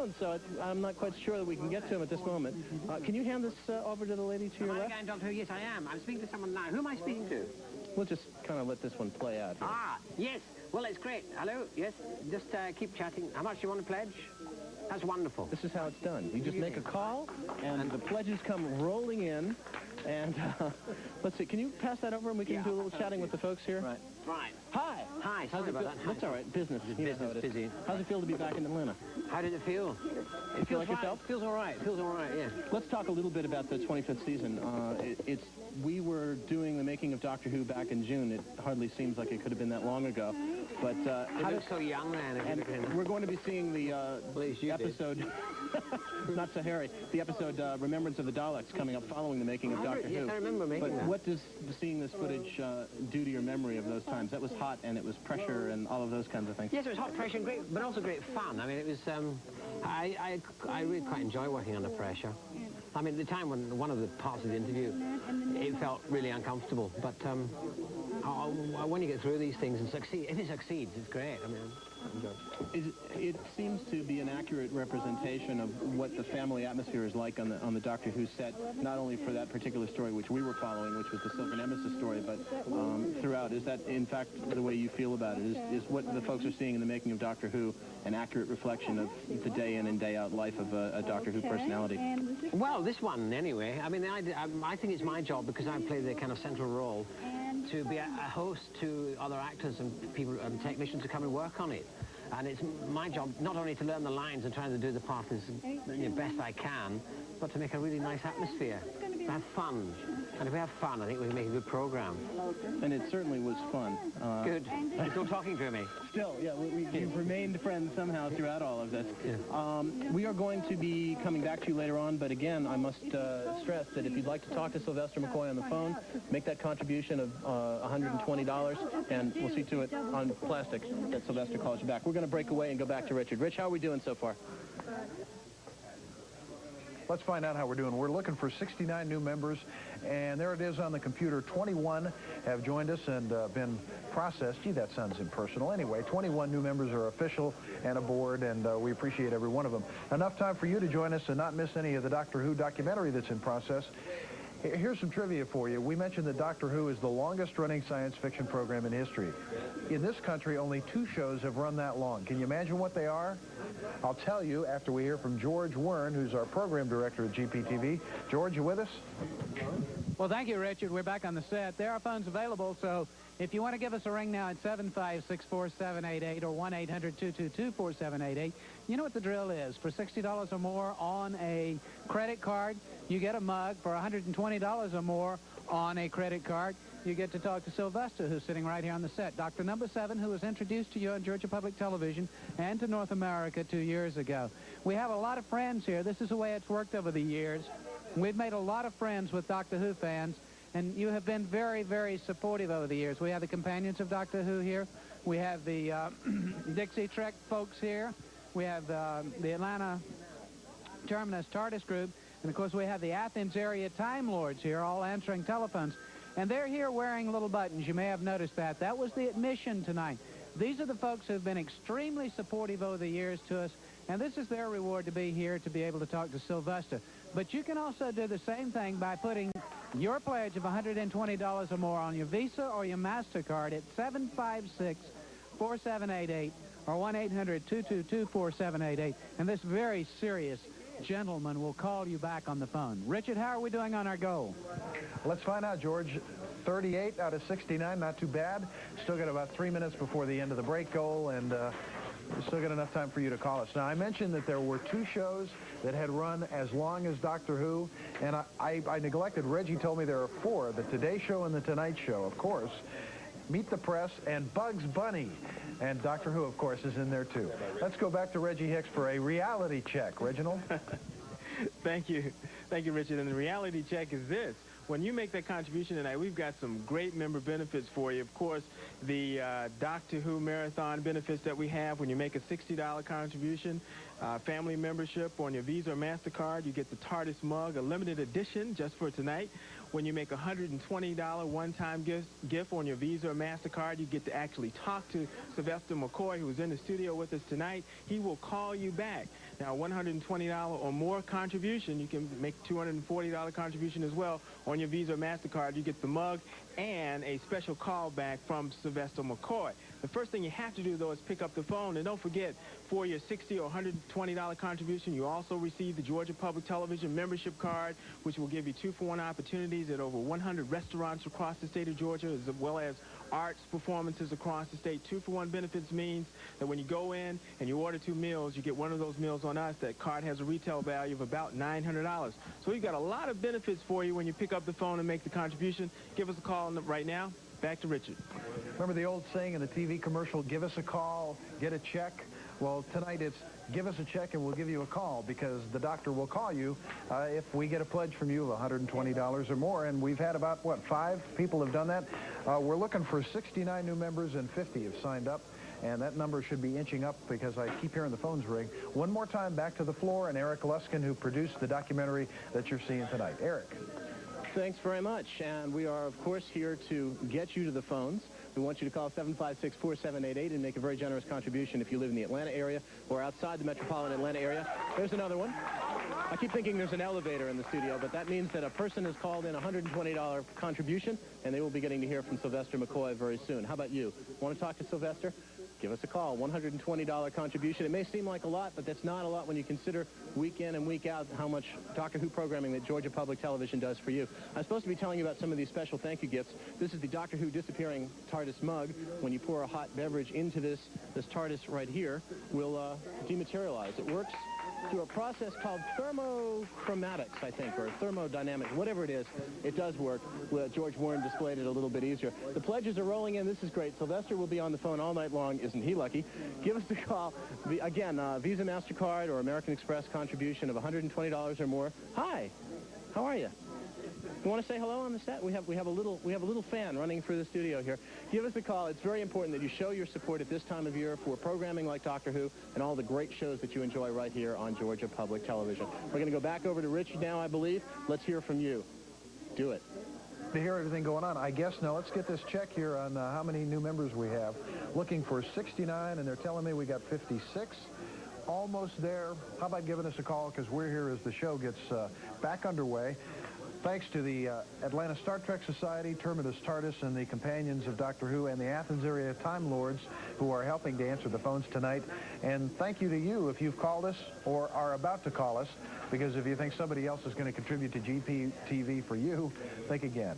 phone, so I'm not quite sure that we can get to him at this moment. Can you hand this over to the lady to your left? Doctor Who? Yes, I am. I'm speaking to someone now. Who am I speaking to? We'll just kind of let this one play out here. Ah, yes. Well, it's great. Hello? Yes? Just keep chatting. How much do you want to pledge? That's wonderful. This is how it's done. You just make a call, and the pledges come rolling in. And let's see, can you pass that over and we can do a little chatting with the folks here? Right. Right. Hi. Hi, sorry about that. That's all right. Business. Business, busy. How's it feel to be back in Atlanta? How did it feel? It feels like yourself? It feels all right. It feels all right, yeah. Let's talk a little bit about the 25th season. We were doing the making of Doctor Who back in June. It hardly seems like it could have been that long ago. But you look so young, man. And we're going to be seeing the episode, not so hairy, the episode Remembrance of the Daleks coming up following the making of Doctor Who. Yes, I remember making that. What does seeing this footage do to your memory of those times? That was hot, and it was pressure and all of those kinds of things. Yes, it was hot, pressure, and great, but also great fun. I mean, it was, I really quite enjoy working under pressure. I mean, at the time when one of the parts of the interview, it felt really uncomfortable, but when you get through these things and succeed, if it succeeds, it's great. I mean, I enjoy it. It seems to be an accurate representation of what the family atmosphere is like on the Doctor Who set, not only for that particular story which we were following, which was the Silver Nemesis story, but throughout. Is that, in fact, the way you feel about it? Is what the folks are seeing in the making of Doctor Who an accurate reflection of the day in and day out life of a Doctor Who personality? Well, this one, anyway. I mean, I think it's my job, because I play the kind of central role, to be a host to other actors and people and technicians who come and work on it. And it's my job not only to learn the lines and try to do the part as best I can, but to make a really nice atmosphere, to have fun. And if we have fun, I think we can make a good program. And it certainly was fun. Good. You're still talking to me. Still, yeah. We've remained friends somehow throughout all of this. Yeah. We are going to be coming back to you later on, but again, I must stress that if you'd like to talk to Sylvester McCoy on the phone, make that contribution of $120, and we'll see to it on plastic that Sylvester calls you back. We're going to break away and go back to Richard. Rich, how are we doing so far? Let's find out how we're doing. We're looking for 69 new members, and there it is on the computer. 21 have joined us and been processed. Gee, that sounds impersonal. Anyway, 21 new members are official and aboard, and we appreciate every one of them. Enough time for you to join us and not miss any of the Doctor Who documentary that's in process. Here's some trivia for you. We mentioned that Doctor Who is the longest-running science fiction program in history. In this country, only 2 shows have run that long. Can you imagine what they are? I'll tell you after we hear from George Wern, who's our program director at GPTV. George, you with us? Well, thank you, Richard. We're back on the set. There are phones available, so if you want to give us a ring now at 756-4788 or 1-800-222-4788, you know what the drill is. For $60 or more on a credit card, you get a mug. For $120 or more on a credit card, you get to talk to Sylvester, who's sitting right here on the set. Dr. Number 7, who was introduced to you on Georgia Public Television and to North America 2 years ago. We have a lot of friends here. This is the way it's worked over the years. We've made a lot of friends with Doctor Who fans, and you have been very, very supportive over the years. We have the companions of Doctor Who here. We have the Dixie Trek folks here. We have the Atlanta Terminus TARDIS group. And, of course, we have the Athens area Time Lords here, all answering telephones. And they're here wearing little buttons. You may have noticed that. That was the admission tonight. These are the folks who have been extremely supportive over the years to us, and this is their reward to be here, to be able to talk to Sylvester. But you can also do the same thing by putting your pledge of $120 or more on your Visa or your MasterCard at 756-4788 or 1-800-222-4788. And this very serious gentleman will call you back on the phone. Richard, how are we doing on our goal? Let's find out, George. 38 out of 69, not too bad. Still got about 3 minutes before the end of the break goal, and we still got enough time for you to call us. Now, I mentioned that there were 2 shows that had run as long as Doctor Who, and I neglected. Reggie told me there are 4, the Today Show and the Tonight Show, of course, Meet the Press, and Bugs Bunny. And Doctor Who, of course, is in there, too. Let's go back to Reggie Hicks for a reality check. Reginald? Thank you. Thank you, Richard. And the reality check is this. When you make that contribution tonight, we've got some great member benefits for you. Of course, the Doctor Who Marathon benefits that we have when you make a $60 contribution, family membership on your Visa or MasterCard, you get the TARDIS mug, a limited edition just for tonight. When you make a $120 one-time gift on your Visa or MasterCard, you get to actually talk to Sylvester McCoy, who's in the studio with us tonight. He will call you back. Now, $120 or more contribution, you can make $240 contribution as well on your Visa or MasterCard. You get the mug and a special callback from Sylvester McCoy. The first thing you have to do, though, is pick up the phone. And don't forget, for your $60 or $120 contribution, you also receive the Georgia Public Television membership card, which will give you 2-for-1 opportunities at over 100 restaurants across the state of Georgia, as well as arts performances across the state. 2-for-1 benefits means that when you go in and you order 2 meals, you get one of those meals on us. That card has a retail value of about $900. So we've got a lot of benefits for you when you pick up the phone and make the contribution. Give us a call right now. Back to Richard. Remember the old saying in the TV commercial, give us a call, get a check? Well, tonight it's give us a check and we'll give you a call, because the doctor will call you if we get a pledge from you of $120 or more. And we've had about, what, 5 people have done that. We're looking for 69 new members and 50 have signed up. And that number should be inching up because I keep hearing the phones ring. One more time, back to the floor, and Eric Luskin, who produced the documentary that you're seeing tonight. Eric. Thanks very much. And we are, of course, here to get you to the phones. We want you to call 756-4788 and make a very generous contribution if you live in the Atlanta area or outside the metropolitan Atlanta area. There's another one. I keep thinking there's an elevator in the studio, but that means that a person has called in a $120 contribution, and they will be getting to hear from Sylvester McCoy very soon. How about you? Want to talk to Sylvester? Give us a call. $120 contribution. It may seem like a lot, but that's not a lot when you consider week in and week out how much Doctor Who programming that Georgia Public Television does for you. I'm supposed to be telling you about some of these special thank you gifts. This is the Doctor Who disappearing TARDIS mug. When you pour a hot beverage into this TARDIS right here will dematerialize. It works through a process called thermochromatics, I think, or thermodynamics, whatever it is. It does work. George Warren displayed it a little bit easier. The pledges are rolling in. This is great. Sylvester will be on the phone all night long. Isn't he lucky? Give us a call. Again, Visa, MasterCard, or American Express contribution of $120 or more. Hi. How are you? You want to say hello on the set? We have a little fan running through the studio here. Give us a call. It's very important that you show your support at this time of year for programming like Doctor Who and all the great shows that you enjoy right here on Georgia Public Television. We're going to go back over to Rich now, I believe. Let's hear from you. Do it. To hear everything going on, I guess now let's get this check here on how many new members we have. Looking for 69, and they're telling me we got 56. Almost there. How about giving us a call, because we're here as the show gets back underway. Thanks to the Atlanta Star Trek Society, Terminus TARDIS, and the companions of Doctor Who, and the Athens area Time Lords who are helping to answer the phones tonight. And thank you to you if you've called us or are about to call us, because if you think somebody else is going to contribute to GPTV for you, think again.